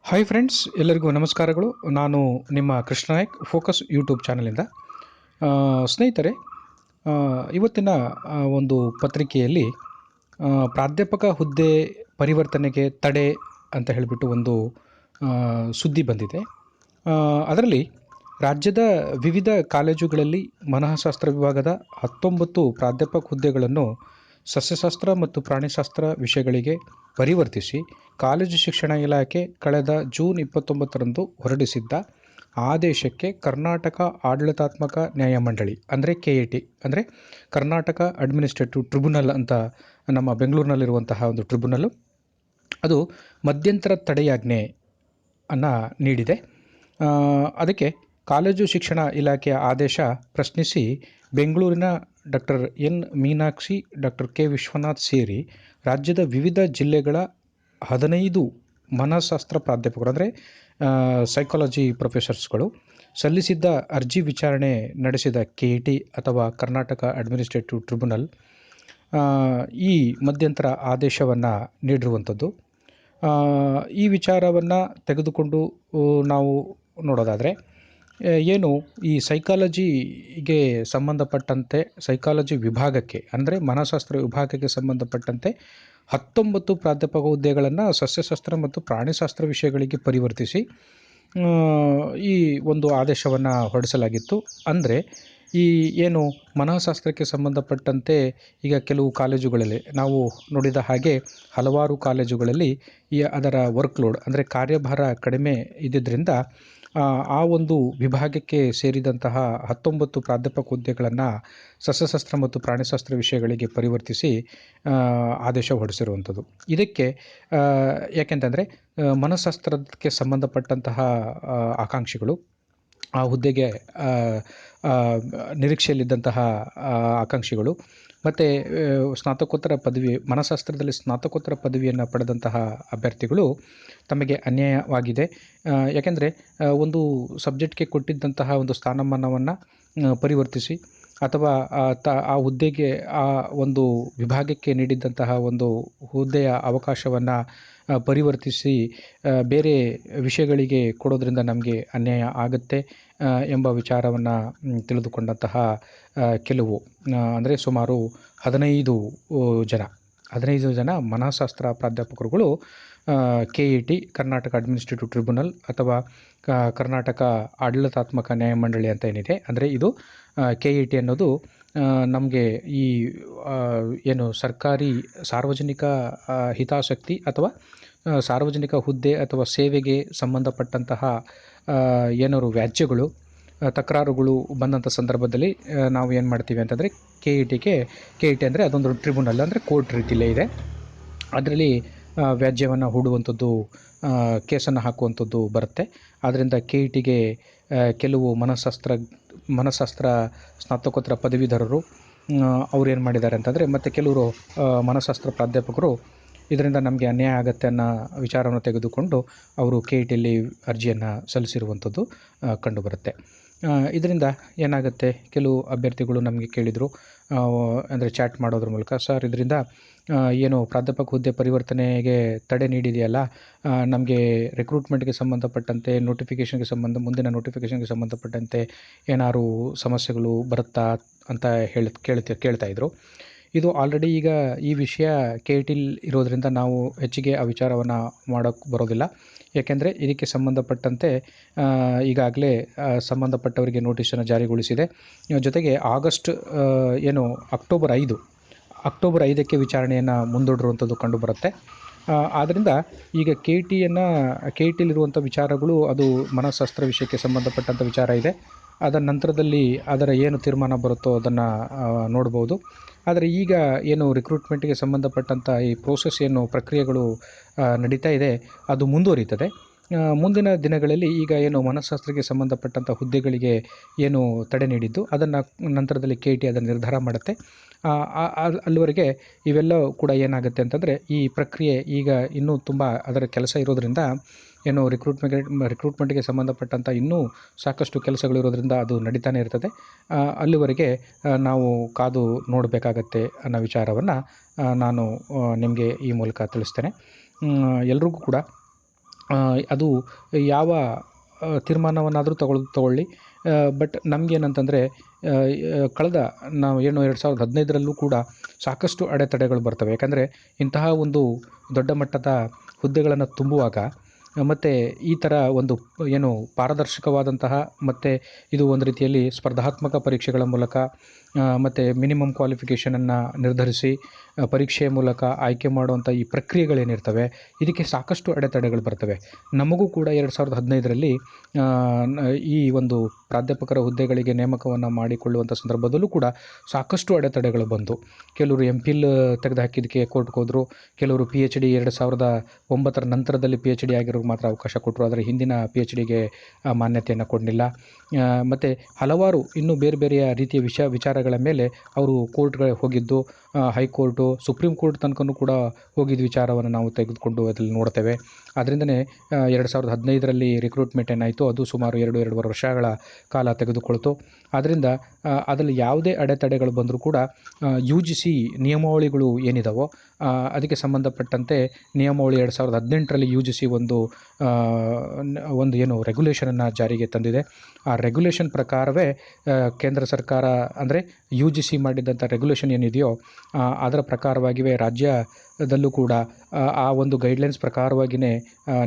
Hi friends, ಎಲ್ಲರಿಗೂ ನಮಸ್ಕಾರಗಳು. ನಾನು ನಿಮ್ಮ ಕೃಷ್ಣ ನಾಯಕ್, ಫೋಕಸ್ ಯೂಟ್ಯೂಬ್ ಚಾನಲಿಂದ. ಸ್ನೇಹಿತರೆ, ಇವತ್ತಿನ ಒಂದು ಪತ್ರಿಕೆಯಲ್ಲಿ ಪ್ರಾಧ್ಯಾಪಕ ಹುದ್ದೆ ಪರಿವರ್ತನೆಗೆ ತಡೆ ಅಂತ ಹೇಳಿಬಿಟ್ಟು ಒಂದು ಸುದ್ದಿ ಬಂದಿದೆ. ಅದರಲ್ಲಿ ರಾಜ್ಯದ ವಿವಿಧ ಕಾಲೇಜುಗಳಲ್ಲಿ ಮನಃಶಾಸ್ತ್ರ ವಿಭಾಗದ 19 ಪ್ರಾಧ್ಯಾಪಕ ಹುದ್ದೆಗಳನ್ನು ಸಸ್ಯಶಾಸ್ತ್ರ ಮತ್ತು ಪ್ರಾಣಿಶಾಸ್ತ್ರ ವಿಷಯಗಳಿಗೆ ಪರಿವರ್ತಿಸಿ ಕಾಲೇಜು ಶಿಕ್ಷಣ ಇಲಾಖೆ ಕಳೆದ ಜೂನ್ 29ರಂದು ಹೊರಡಿಸಿದ್ದ ಆದೇಶಕ್ಕೆ ಕರ್ನಾಟಕ ಆಡಳಿತಾತ್ಮಕ ನ್ಯಾಯಮಂಡಳಿ ಅಂದರೆ KAT ಅಂದರೆ ಕರ್ನಾಟಕ ಅಡ್ಮಿನಿಸ್ಟ್ರೇಟಿವ್ ಟ್ರಿಬ್ಯುನಲ್ ಅಂತ ನಮ್ಮ ಬೆಂಗಳೂರಿನಲ್ಲಿರುವಂತಹ ಒಂದು ಟ್ರಿಬ್ಯುನಲ್ಲು ಅದು ಮಧ್ಯಂತರ ತಡೆಯಾಜ್ಞೆ ಅನ್ನು ನೀಡಿದೆ. ಅದಕ್ಕೆ ಕಾಲೇಜು ಶಿಕ್ಷಣ ಇಲಾಖೆಯ ಆದೇಶ ಪ್ರಶ್ನಿಸಿ ಬೆಂಗಳೂರಿನ doctor N Meenakshi, doctor K Vishwanath ಸೇರಿ ರಾಜ್ಯದ ವಿವಿಧ ಜಿಲ್ಲೆಗಳ 15 ಮನಃಶಾಸ್ತ್ರ ಪ್ರಾಧ್ಯಾಪಕರು ಅಂದರೆ ಸೈಕಾಲಜಿ ಪ್ರೊಫೆಸರ್ಸ್ಗಳು ಸಲ್ಲಿಸಿದ್ದ ಅರ್ಜಿ ವಿಚಾರಣೆ ನಡೆಸಿದ KAT ಅಥವಾ ಕರ್ನಾಟಕ ಅಡ್ಮಿನಿಸ್ಟ್ರೇಟಿವ್ ಟ್ರಿಬ್ಯುನಲ್ ಈ ಮಧ್ಯಂತರ ಆದೇಶವನ್ನು ನೀಡಿರುವಂಥದ್ದು. ಈ ವಿಚಾರವನ್ನು ತೆಗೆದುಕೊಂಡು ನಾವು ನೋಡೋದಾದರೆ, ಏನು ಈ ಸೈಕಾಲಜಿಗೆ ಸಂಬಂಧಪಟ್ಟಂತೆ ಸೈಕಾಲಜಿ ವಿಭಾಗಕ್ಕೆ ಅಂದರೆ ಮನಃಶಾಸ್ತ್ರ ವಿಭಾಗಕ್ಕೆ ಸಂಬಂಧಪಟ್ಟಂತೆ 19 ಪ್ರಾಧ್ಯಾಪಕ ಹುದ್ದೆಗಳನ್ನು ಸಸ್ಯಶಾಸ್ತ್ರ ಮತ್ತು ಪ್ರಾಣಿಶಾಸ್ತ್ರ ವಿಷಯಗಳಿಗೆ ಪರಿವರ್ತಿಸಿ ಈ ಒಂದು ಆದೇಶವನ್ನು ಹೊರಡಿಸಲಾಗಿತ್ತು. ಅಂದರೆ ಈ ಏನು ಮನಃಶಾಸ್ತ್ರಕ್ಕೆ ಸಂಬಂಧಪಟ್ಟಂತೆ ಈಗ ಕೆಲವು ಕಾಲೇಜುಗಳಲ್ಲಿ ನಾವು ನೋಡಿದ ಹಾಗೆ ಹಲವಾರು ಕಾಲೇಜುಗಳಲ್ಲಿ ಅದರ ವರ್ಕ್ಲೋಡ್ ಅಂದರೆ ಕಾರ್ಯಭಾರ ಕಡಿಮೆ ಇದ್ದಿದ್ದರಿಂದ ಆ ಒಂದು ವಿಭಾಗಕ್ಕೆ ಸೇರಿದಂತಹ 19 ಪ್ರಾಧ್ಯಾಪಕ ಹುದ್ದೆಗಳನ್ನು ಸಸ್ಯಶಾಸ್ತ್ರ ಮತ್ತು ಪ್ರಾಣಿಶಾಸ್ತ್ರ ವಿಷಯಗಳಿಗೆ ಪರಿವರ್ತಿಸಿ ಆದೇಶ ಹೊರಡಿಸಿರುವಂಥದ್ದು. ಇದಕ್ಕೆ ಯಾಕೆಂತಂದರೆ ಮನಃಶಾಸ್ತ್ರಕ್ಕೆ ಸಂಬಂಧಪಟ್ಟಂತಹ ಆಕಾಂಕ್ಷಿಗಳು ಆ ಹುದ್ದೆಗೆ ನಿರೀಕ್ಷೆಯಲ್ಲಿದ್ದಂತಹ ಆಕಾಂಕ್ಷಿಗಳು ಮತ್ತು ಸ್ನಾತಕೋತ್ತರ ಪದವಿ ಮನಃಶಾಸ್ತ್ರದಲ್ಲಿ ಸ್ನಾತಕೋತ್ತರ ಪದವಿಯನ್ನು ಪಡೆದಂತಹ ಅಭ್ಯರ್ಥಿಗಳು ತಮಗೆ ಅನ್ಯಾಯವಾಗಿದೆ. ಯಾಕೆಂದರೆ ಒಂದು ಸಬ್ಜೆಕ್ಟ್ಗೆ ಕೊಟ್ಟಿದ್ದಂತಹ ಒಂದು ಸ್ಥಾನಮಾನವನ್ನು ಪರಿವರ್ತಿಸಿ ಅಥವಾ ಆ ಹುದ್ದೆಗೆ ಆ ಒಂದು ವಿಭಾಗಕ್ಕೆ ನೀಡಿದ್ದಂತಹ ಒಂದು ಹುದ್ದೆಯ ಅವಕಾಶವನ್ನು ಪರಿವರ್ತಿಸಿ ಬೇರೆ ವಿಷಯಗಳಿಗೆ ಕೊಡೋದ್ರಿಂದ ನಮಗೆ ಅನ್ಯಾಯ ಆಗುತ್ತೆ ಎಂಬ ವಿಚಾರವನ್ನು ತಿಳಿದುಕೊಂಡಂತಹ ಕೆಲವು ಅಂದರೆ ಸುಮಾರು 15 ಜನ ಮನಃಶಾಸ್ತ್ರ ಪ್ರಾಧ್ಯಾಪಕರುಗಳು KAT ಕರ್ನಾಟಕ ಅಡ್ಮಿನಿಸ್ಟ್ರೇಟಿವ್ ಟ್ರಿಬ್ಯುನಲ್ ಅಥವಾ ಕರ್ನಾಟಕ ಆಡಳಿತಾತ್ಮಕ ನ್ಯಾಯಮಂಡಳಿ ಅಂತ ಏನಿದೆ, ಅಂದರೆ ಇದು KAT ಅನ್ನೋದು ನಮಗೆ ಈ ಏನು ಸರ್ಕಾರಿ ಸಾರ್ವಜನಿಕ ಹಿತಾಸಕ್ತಿ ಅಥವಾ ಸಾರ್ವಜನಿಕ ಹುದ್ದೆ ಅಥವಾ ಸೇವೆಗೆ ಸಂಬಂಧಪಟ್ಟಂತಹ ಏನಾದ್ರು ವ್ಯಾಜ್ಯಗಳು ತಕರಾರುಗಳು ಬಂದಂಥ ಸಂದರ್ಭದಲ್ಲಿ ನಾವು ಏನು ಮಾಡ್ತೀವಿ ಅಂತಂದರೆ KAT ಅಂದರೆ ಅದೊಂದು ಟ್ರಿಬ್ಯುನಲ್ ಅಂದರೆ ಕೋರ್ಟ್ ರೀತಿಯಲ್ಲೇ ಇದೆ. ಅದರಲ್ಲಿ ವ್ಯಾಜ್ಯವನ್ನು ಹೂಡುವಂಥದ್ದು, ಕೇಸನ್ನು ಹಾಕುವಂಥದ್ದು ಬರುತ್ತೆ. ಆದ್ದರಿಂದ KATಗೆ ಕೆಲವು ಮನಃಶಾಸ್ತ್ರ ಸ್ನಾತಕೋತ್ತರ ಪದವೀಧರರು ಅವ್ರು ಏನು ಮಾಡಿದ್ದಾರೆ ಅಂತಂದರೆ, ಮತ್ತು ಕೆಲವರು ಮನಃಶಾಸ್ತ್ರ ಪ್ರಾಧ್ಯಾಪಕರು ಇದರಿಂದ ನಮಗೆ ಅನ್ಯಾಯ ಆಗುತ್ತೆ ಅನ್ನೋ ವಿಚಾರವನ್ನು ತೆಗೆದುಕೊಂಡು ಅವರು KATಯಲ್ಲಿ ಅರ್ಜಿಯನ್ನು ಸಲ್ಲಿಸಿರುವಂಥದ್ದು ಕಂಡುಬರುತ್ತೆ. ಇದರಿಂದ ಏನಾಗುತ್ತೆ, ಕೆಲವು ಅಭ್ಯರ್ಥಿಗಳು ನಮಗೆ ಕೇಳಿದರು, ಅಂದರೆ ಚಾಟ್ ಮಾಡೋದ್ರ ಮೂಲಕ, ಸರ್ ಇದರಿಂದ ಏನು ಪ್ರಾಧ್ಯಾಪಕ ಹುದ್ದೆ ಪರಿವರ್ತನೆಗೆ ತಡೆ ನೀಡಿದೆಯಲ್ಲ, ನಮಗೆ ರಿಕ್ರೂಟ್ಮೆಂಟ್ಗೆ ಸಂಬಂಧಪಟ್ಟಂತೆ ಮುಂದಿನ ನೋಟಿಫಿಕೇಷನ್ಗೆ ಸಂಬಂಧಪಟ್ಟಂತೆ ಏನಾದ್ರು ಸಮಸ್ಯೆಗಳು ಬರುತ್ತಾ ಅಂತ ಕೇಳ್ತಾಯಿದ್ರು. ಇದು ಆಲ್ರೆಡಿ ಈಗ ಈ ವಿಷಯ KATಲಿ ಇರೋದರಿಂದ ನಾವು ಹೆಚ್ಚಿಗೆ ಆ ವಿಚಾರವನ್ನು ಮಾಡೋಕ್ಕೆ ಬರೋದಿಲ್ಲ. ಏಕೆಂದರೆ ಇದಕ್ಕೆ ಸಂಬಂಧಪಟ್ಟಂತೆ ಈಗಾಗಲೇ ಸಂಬಂಧಪಟ್ಟವರಿಗೆ ನೋಟಿಸನ್ನು ಜಾರಿಗೊಳಿಸಿದೆ. ಜೊತೆಗೆ ಅಕ್ಟೋಬರ್ 5ಕ್ಕೆ ವಿಚಾರಣೆಯನ್ನು ಮುಂದೂಡಿರುವಂಥದ್ದು ಕಂಡುಬರುತ್ತೆ. ಆದ್ದರಿಂದ ಈಗ KATಲಿರುವಂಥ ವಿಚಾರಗಳು ಅದು ಮನಃಶಾಸ್ತ್ರ ವಿಷಯಕ್ಕೆ ಸಂಬಂಧಪಟ್ಟಂಥ ವಿಚಾರ ಇದೆ. ಅದರ ನಂತರದಲ್ಲಿ ಅದರ ಏನು ತೀರ್ಮಾನ ಬರುತ್ತೋ ಅದನ್ನು ನೋಡ್ಬೋದು. ಆದರೆ ಈಗ ಏನು ರಿಕ್ರೂಟ್ಮೆಂಟ್ಗೆ ಸಂಬಂಧಪಟ್ಟಂಥ ಈ ಪ್ರಕ್ರಿಯೆಗಳು ನಡೀತಾ ಇದೆ, ಅದು ಮುಂದುವರಿಯುತ್ತದೆ. ಮುಂದಿನ ದಿನಗಳಲ್ಲಿ ಈಗ ಏನು ಮನಃಶಾಸ್ತ್ರಕ್ಕೆ ಸಂಬಂಧಪಟ್ಟಂಥ ಹುದ್ದೆಗಳಿಗೆ ಏನು ತಡೆ ನೀಡಿದ್ದು ಅದನ್ನು ನಂತರದಲ್ಲಿ KAT ಅದನ್ನು ನಿರ್ಧಾರ ಮಾಡುತ್ತೆ. ಅಲ್ಲಿವರೆಗೆ ಇವೆಲ್ಲ ಕೂಡ ಏನಾಗುತ್ತೆ ಅಂತಂದರೆ, ಈ ಪ್ರಕ್ರಿಯೆ ಈಗ ಇನ್ನೂ ತುಂಬ ಅದರ ಕೆಲಸ ಇರೋದರಿಂದ, ಏನು ರಿಕ್ರೂಟ್ಮೆಂಟ್ಗೆ ಸಂಬಂಧಪಟ್ಟಂಥ ಇನ್ನೂ ಸಾಕಷ್ಟು ಕೆಲಸಗಳಿರೋದ್ರಿಂದ ಅದು ನಡೀತಾನೆ ಇರ್ತದೆ. ಅಲ್ಲಿವರೆಗೆ ನಾವು ಕಾದು ನೋಡಬೇಕಾಗತ್ತೆ ಅನ್ನೋ ವಿಚಾರವನ್ನು ನಾನು ನಿಮಗೆ ಈ ಮೂಲಕ ತಿಳಿಸ್ತೇನೆ. ಎಲ್ರಿಗೂ ಕೂಡ ಅದು ಯಾವ ತೀರ್ಮಾನವನ್ನಾದರೂ ತಗೊಳ್ಳಿ. ಬಟ್ ನಮಗೇನಂತಂದರೆ ಕಳೆದ ನಾವು 2015ರಲ್ಲೂ ಕೂಡ ಸಾಕಷ್ಟು ಅಡೆತಡೆಗಳು ಬರ್ತವೆ. ಯಾಕಂದರೆ ಇಂತಹ ಒಂದು ದೊಡ್ಡ ಮಟ್ಟದ ಹುದ್ದೆಗಳನ್ನು ತುಂಬುವಾಗ ಮತ್ತು ಈ ಥರ ಒಂದು ಪಾರದರ್ಶಕವಾದಂತಹ ಮತ್ತು ಇದು ಒಂದು ರೀತಿಯಲ್ಲಿ ಸ್ಪರ್ಧಾತ್ಮಕ ಪರೀಕ್ಷೆಗಳ ಮೂಲಕ ಮತ್ತು ಮಿನಿಮಮ್ ಕ್ವಾಲಿಫಿಕೇಷನನ್ನು ನಿರ್ಧರಿಸಿ ಪರೀಕ್ಷೆಯ ಮೂಲಕ ಆಯ್ಕೆ ಮಾಡುವಂಥ ಈ ಪ್ರಕ್ರಿಯೆಗಳೇನಿರ್ತವೆ, ಇದಕ್ಕೆ ಸಾಕಷ್ಟು ಅಡೆತಡೆಗಳು ಬರ್ತವೆ. ನಮಗೂ ಕೂಡ 2015ರಲ್ಲಿ ಈ ಒಂದು ಪ್ರಾಧ್ಯಾಪಕರ ಹುದ್ದೆಗಳಿಗೆ ನೇಮಕವನ್ನು ಮಾಡಿಕೊಳ್ಳುವಂಥ ಸಂದರ್ಭದಲ್ಲೂ ಕೂಡ ಸಾಕಷ್ಟು ಅಡೆತಡೆಗಳು ಬಂತು. ಕೆಲವರು MPhil ತೆಗೆದುಹಾಕಿದ್ದಕ್ಕೆ ಕೋರ್ಟ್ಗೆ ಹೋದರು. ಕೆಲವರು PhD 2009ರ ನಂತರದಲ್ಲಿ PhD ಆಗಿರೋರಿಗೆ ಮಾತ್ರ ಅವಕಾಶ ಕೊಟ್ಟರು. ಆದರೆ ಹಿಂದಿನ PhDಗೆ ಮಾನ್ಯತೆಯನ್ನು ಕೊಡಲಿಲ್ಲ. ಮತ್ತು ಹಲವಾರು ಇನ್ನೂ ಬೇರೆ ಬೇರೆಯ ರೀತಿಯ ವಿಚಾರಗಳ ಮೇಲೆ ಅವರು ಕೋರ್ಟ್ಗೆ ಹೋಗಿದ್ದು, ಹೈಕೋರ್ಟು, ಸುಪ್ರೀಂ ಕೋರ್ಟ್ ತನಕನೂ ಕೂಡ ಹೋಗಿದ್ದ ವಿಚಾರವನ್ನು ನಾವು ತೆಗೆದುಕೊಂಡು ಅದರಲ್ಲಿ ನೋಡ್ತೇವೆ. ಅದರಿಂದನೇ 2015ರಲ್ಲಿ ರಿಕ್ರೂಟ್ಮೆಂಟ್ ಏನಾಯಿತು, ಅದು ಸುಮಾರು 2.5 ವರ್ಷಗಳ ಕಾಲ ತೆಗೆದುಕೊಳ್ತು. ಆದ್ದರಿಂದ ಅದರಲ್ಲಿ ಯಾವುದೇ ಅಡೆತಡೆಗಳು ಬಂದರೂ ಕೂಡ UGC ನಿಯಮಾವಳಿಗಳು ಏನಿದಾವೋ ಅದಕ್ಕೆ ಸಂಬಂಧಪಟ್ಟಂತೆ ನಿಯಮಾವಳಿ 2018ರಲ್ಲಿ UGC ಒಂದು ರೆಗ್ಯುಲೇಷನನ್ನು ಜಾರಿಗೆ ತಂದಿದೆ. ಆ ರೆಗ್ಯುಲೇಷನ್ ಪ್ರಕಾರವೇ ಕೇಂದ್ರ ಸರ್ಕಾರ ಅಂದರೆ UGC ಮಾಡಿದಂಥ ರೆಗ್ಯುಲೇಷನ್ ಏನಿದೆಯೋ ಅದರ ಪ್ರಕಾರವಾಗಿಯೇ ರಾಜ್ಯದಲ್ಲೂ ಕೂಡ ಆ ಒಂದು ಗೈಡ್ಲೈನ್ಸ್ ಪ್ರಕಾರವಾಗಿಯೇ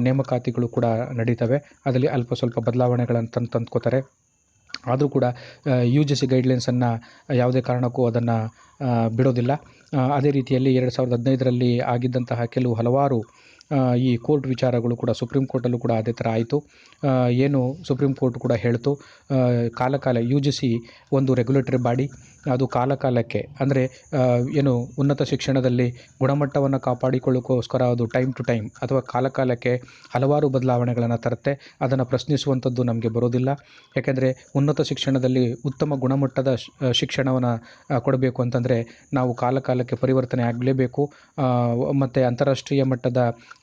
ನೇಮಕಾತಿಗಳು ಕೂಡ ನಡೀತವೆ. ಅದರಲ್ಲಿ ಅಲ್ಪ ಸ್ವಲ್ಪ ಬದಲಾವಣೆಗಳನ್ನು ತಂದ್ಕೋತಾರೆ. ಆದರೂ ಕೂಡ UGC ಗೈಡ್ಲೈನ್ಸನ್ನು ಯಾವುದೇ ಕಾರಣಕ್ಕೂ ಅದನ್ನು ಬಿಡೋದಿಲ್ಲ. ಅದೇ ರೀತಿಯಲ್ಲಿ 2015ರಲ್ಲಿ ಆಗಿದ್ದಂತಹ ಹಲವಾರು ಈ ಕೋರ್ಟ್ ವಿಚಾರಗಳು ಕೂಡ ಸುಪ್ರೀಂ ಕೋರ್ಟಲ್ಲೂ ಕೂಡ ಅದೇ ಥರ ಆಯಿತು. ಏನು ಸುಪ್ರೀಂ ಕೋರ್ಟ್ ಕೂಡ ಹೇಳ್ತು, ಕಾಲ UGC ಒಂದು ರೆಗ್ಯುಲೇಟರಿ ಬಾಡಿ, ಅದು ಕಾಲಕ್ಕೆ ಅಂದರೆ ಉನ್ನತ ಶಿಕ್ಷಣದಲ್ಲಿ ಗುಣಮಟ್ಟವನ್ನು ಕಾಪಾಡಿಕೊಳ್ಳೋಕ್ಕೋಸ್ಕರ ಅದು ಟೈಮ್ ಟು ಟೈಮ್ ಅಥವಾ ಕಾಲಕ್ಕೆ ಹಲವಾರು ಬದಲಾವಣೆಗಳನ್ನು ತರುತ್ತೆ. ಅದನ್ನು ಪ್ರಶ್ನಿಸುವಂಥದ್ದು ನಮಗೆ ಬರೋದಿಲ್ಲ. ಯಾಕೆಂದರೆ ಉನ್ನತ ಶಿಕ್ಷಣದಲ್ಲಿ ಉತ್ತಮ ಗುಣಮಟ್ಟದ ಶಿಕ್ಷಣವನ್ನು ಕೊಡಬೇಕು ಅಂತಂದರೆ ನಾವು ಕಾಲಕ್ಕೆ ಪರಿವರ್ತನೆ ಆಗಲೇಬೇಕು. ಮತ್ತು ಅಂತಾರಾಷ್ಟ್ರೀಯ ಮಟ್ಟದ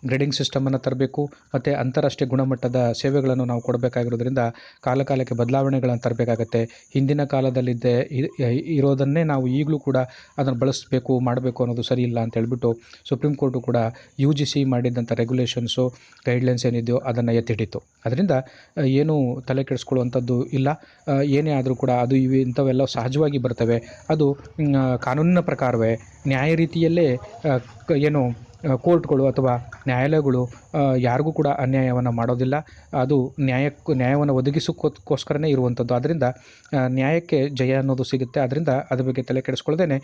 ಗ್ರೇಡಿಂಗ್ ಸಿಸ್ಟಮನ್ನು ತರಬೇಕು ಮತ್ತು ಅಂತಾರಾಷ್ಟ್ರೀಯ ಗುಣಮಟ್ಟದ ಸೇವೆಗಳನ್ನು ನಾವು ಕೊಡಬೇಕಾಗಿರೋದ್ರಿಂದ ಕಾಲಕ್ಕೆ ಬದಲಾವಣೆಗಳನ್ನು ತರಬೇಕಾಗತ್ತೆ. ಹಿಂದಿನ ಕಾಲದಲ್ಲಿದ್ದೇ ಇರೋದನ್ನೇ ನಾವು ಈಗಲೂ ಕೂಡ ಅದನ್ನು ಬಳಸಬೇಕು, ಮಾಡಬೇಕು ಅನ್ನೋದು ಸರಿ ಇಲ್ಲ ಅಂತ ಹೇಳ್ಬಿಟ್ಟು ಸುಪ್ರೀಂ ಕೋರ್ಟು ಕೂಡ UGC ಮಾಡಿದ್ದಂಥ ರೆಗ್ಯುಲೇಷನ್ಸು, ಗೈಡ್ಲೈನ್ಸ್ ಏನಿದೆಯೋ ಅದನ್ನು ಎತ್ತಿಡಿತು. ಅದರಿಂದ ಏನೂ ತಲೆ ಕೆಡಿಸ್ಕೊಳ್ಳುವಂಥದ್ದು ಇಲ್ಲ. ಏನೇ ಆದರೂ ಕೂಡ ಅದು ಇಂಥವೆಲ್ಲ ಸಹಜವಾಗಿ ಬರ್ತವೆ. ಅದು ಕಾನೂನಿನ ಪ್ರಕಾರವೇ ನ್ಯಾಯ ರೀತಿಯಲ್ಲೇ ಕೋರ್ಟ್ಗಳು ಅಥವಾ ನ್ಯಾಯಾಲಯಗಳು ಯಾರಿಗೂ ಕೂಡ ಅನ್ಯಾಯವನ್ನು ಮಾಡೋದಿಲ್ಲ. ಅದು ನ್ಯಾಯವನ್ನು ಒದಗಿಸೋಕ್ಕೋಸ್ಕರನೇ ಇರುವಂಥದ್ದು. ಆದ್ದರಿಂದ ನ್ಯಾಯಕ್ಕೆ ಜಯ ಅನ್ನೋದು ಸಿಗುತ್ತೆ. ಅದರಿಂದ ಅದ್ರ ಬಗ್ಗೆ ತಲೆ ಕೆಡಿಸ್ಕೊಳ್ದೇನೆ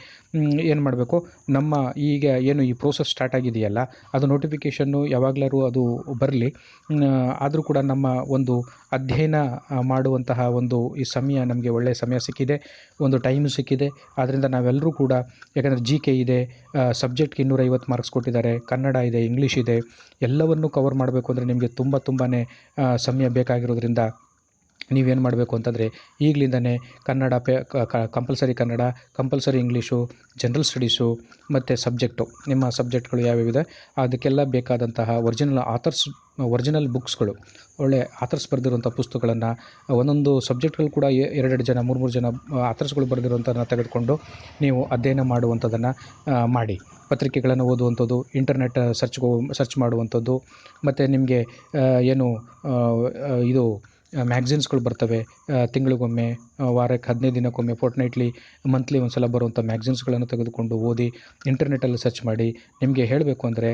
ಏನು ಮಾಡಬೇಕು, ನಮ್ಮ ಈಗ ಈ ಪ್ರೋಸೆಸ್ ಸ್ಟಾರ್ಟ್ ಆಗಿದೆಯಲ್ಲ, ಅದು ನೋಟಿಫಿಕೇಷನ್ನು ಯಾವಾಗಲಾದ್ರೂ ಅದು ಬರಲಿ. ಆದರೂ ಕೂಡ ನಮ್ಮ ಒಂದು ಅಧ್ಯಯನ ಮಾಡುವಂತಹ ಈ ಸಮಯ ನಮಗೆ ಒಳ್ಳೆಯ ಸಮಯ ಸಿಕ್ಕಿದೆ, ಒಂದು ಟೈಮ್ ಸಿಕ್ಕಿದೆ. ಆದ್ದರಿಂದ ನಾವೆಲ್ಲರೂ ಕೂಡ, ಯಾಕಂದರೆ GK ಇದೆ, ಸಬ್ಜೆಕ್ಟ್ಗೆ 250 ಮಾರ್ಕ್ಸ್ ಕೊಟ್ಟಿದ್ದಾರೆ, ಕನ್ನಡ ಇದೆ, ಇಂಗ್ಲೀಷ್ ಇದೆ, ಎಲ್ಲವನ್ನೂ ಕವರ್ ಮಾಡಬೇಕು ಅಂದರೆ ನಿಮಗೆ ತುಂಬಾ ಸಮಯ ಬೇಕಾಗಿರೋದ್ರಿಂದ ನೀವೇನು ಮಾಡಬೇಕು ಅಂತಂದರೆ ಈಗಲಿಂದನೇ Kannada compulsory Kannada, compulsory English, general studies ಮತ್ತು ನಿಮ್ಮ ಸಬ್ಜೆಕ್ಟ್ಗಳು ಯಾವ್ಯಾವಿದೆ ಅದಕ್ಕೆಲ್ಲ ಬೇಕಾದಂತಹ ಒರಿಜಿನಲ್ ಬುಕ್ಸ್ಗಳು, ಒಳ್ಳೆ ಆಥರ್ಸ್ ಬರೆದಿರುವಂಥ ಪುಸ್ತಕಗಳನ್ನು, ಒಂದೊಂದು ಸಬ್ಜೆಕ್ಟ್ಗಳು ಕೂಡ 2 ಜನ 3 ಜನ ಆಥರ್ಸ್ಗಳು ಬರೆದಿರುವಂಥದ್ದನ್ನು ತೆಗೆದುಕೊಂಡು ನೀವು ಅಧ್ಯಯನ ಮಾಡುವಂಥದ್ದನ್ನು ಮಾಡಿ. ಪತ್ರಿಕೆಗಳನ್ನು ಓದುವಂಥದ್ದು, ಇಂಟರ್ನೆಟ್ ಸರ್ಚ್ ಮಾಡುವಂಥದ್ದು, ಮತ್ತು ನಿಮಗೆ ಇದು ಮ್ಯಾಗ್ಝಿನ್ಸ್ಗಳು ಬರ್ತವೆ, ತಿಂಗಳಿಗೊಮ್ಮೆ, ವಾರಕ್ಕೆ 15 ದಿನಕ್ಕೊಮ್ಮೆ, ಫೋರ್ಟ್ನೈಟ್ಲಿ, ಮಂತ್ಲಿ ಒಂದು ಸಲ ಬರುವಂಥ ಮ್ಯಾಗ್ಝಿನ್ಸ್ಗಳನ್ನು ತೆಗೆದುಕೊಂಡು ಓದಿ. ಇಂಟರ್ನೆಟ್ಟಲ್ಲಿ ಸರ್ಚ್ ಮಾಡಿ. ನಿಮಗೆ ಹೇಳಬೇಕು ಅಂದರೆ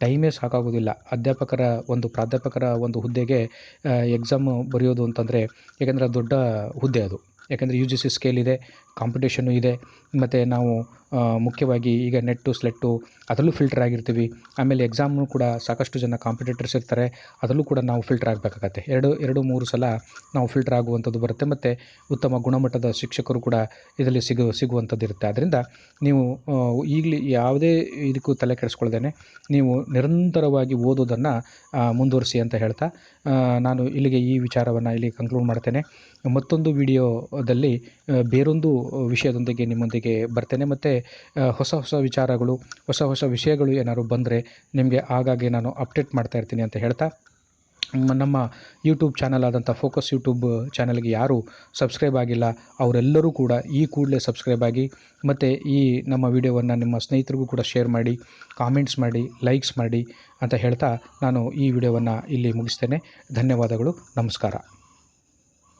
ಟೈಮೇ ಸಾಕಾಗೋದಿಲ್ಲ. ಪ್ರಾಧ್ಯಾಪಕರ ಒಂದು ಹುದ್ದೆಗೆ ಎಕ್ಸಾಮು ಬರೆಯೋದು ಅಂತಂದರೆ, ಯಾಕೆಂದರೆ ಅದು ದೊಡ್ಡ ಹುದ್ದೆ ಅದು. ಯಾಕೆಂದರೆ UGC ಸ್ಕೇಲ್ ಇದೆ, ಕಾಂಪಿಟೇಷನ್ನು ಇದೆ, ಮತ್ತು ನಾವು ಮುಖ್ಯವಾಗಿ ಈಗ ನೆಟ್ಟು ಸ್ಲೆಟ್ಟು ಅದರಲ್ಲೂ ಫಿಲ್ಟರ್ ಆಗಿರ್ತೀವಿ. ಆಮೇಲೆ ಎಕ್ಸಾಮ್ನು ಕೂಡ ಸಾಕಷ್ಟು ಜನ ಕಾಂಪಿಟೇಟರ್ಸ್ ಇರ್ತಾರೆ, ಅದರಲ್ಲೂ ಕೂಡ ನಾವು ಫಿಲ್ಟರ್ ಆಗಬೇಕಾಗತ್ತೆ. 2-3 ಸಲ ನಾವು ಫಿಲ್ಟರ್ ಆಗುವಂಥದ್ದು ಬರುತ್ತೆ. ಮತ್ತು ಉತ್ತಮ ಗುಣಮಟ್ಟದ ಶಿಕ್ಷಕರು ಕೂಡ ಇದರಲ್ಲಿ ಸಿಗುವಂಥದ್ದು ಇರುತ್ತೆ. ಆದ್ದರಿಂದ ನೀವು ಈಗಲೇ ಯಾವುದೇ ಇದಕ್ಕೂ ತಲೆ ಕೆಡಿಸ್ಕೊಳ್ದೇನೆ ನೀವು ನಿರಂತರವಾಗಿ ಓದೋದನ್ನು ಮುಂದುವರಿಸಿ ಅಂತ ಹೇಳ್ತಾ ನಾನು ಇಲ್ಲಿಗೆ ಈ ವಿಚಾರವನ್ನು ಕಂಕ್ಲೂಡ್ ಮಾಡ್ತೇನೆ. ಮತ್ತೊಂದು ವಿಡಿಯೋದಲ್ಲಿ ಬೇರೊಂದು ವಿಷಯದೊಂದಿಗೆ ನಿಮ್ಮೊಂದಿಗೆ ಬರ್ತೇನೆ. ಮತ್ತು ಹೊಸ ವಿಚಾರಗಳು, ಹೊಸ ವಿಷಯಗಳು ಏನಾದ್ರು ಬಂದರೆ ನಿಮಗೆ ಆಗಾಗ್ಗೆ ನಾನು ಅಪ್ಡೇಟ್ ಮಾಡ್ತಾ ಇರ್ತೀನಿ ಅಂತ ಹೇಳ್ತಾ ನಮ್ಮ ಯೂಟ್ಯೂಬ್ ಚಾನಲ್ ಆದಂಥ ಫೋಕಸ್ ಯೂಟ್ಯೂಬ್ ಚಾನಲ್ಗೆ ಯಾರು ಸಬ್ಸ್ಕ್ರೈಬ್ ಆಗಿಲ್ಲ ಅವರೆಲ್ಲರೂ ಕೂಡ ಈ ಕೂಡಲೇ ಸಬ್ಸ್ಕ್ರೈಬ್ ಆಗಿ ಮತ್ತು ಈ ನಮ್ಮ ವಿಡಿಯೋವನ್ನು ನಿಮ್ಮ ಸ್ನೇಹಿತರಿಗೂ ಕೂಡ ಶೇರ್ ಮಾಡಿ, ಕಾಮೆಂಟ್ಸ್ ಮಾಡಿ, ಲೈಕ್ಸ್ ಮಾಡಿ ಅಂತ ಹೇಳ್ತಾ ನಾನು ಈ ವಿಡಿಯೋವನ್ನು ಇಲ್ಲಿ ಮುಗಿಸ್ತೇನೆ. ಧನ್ಯವಾದಗಳು. ನಮಸ್ಕಾರ.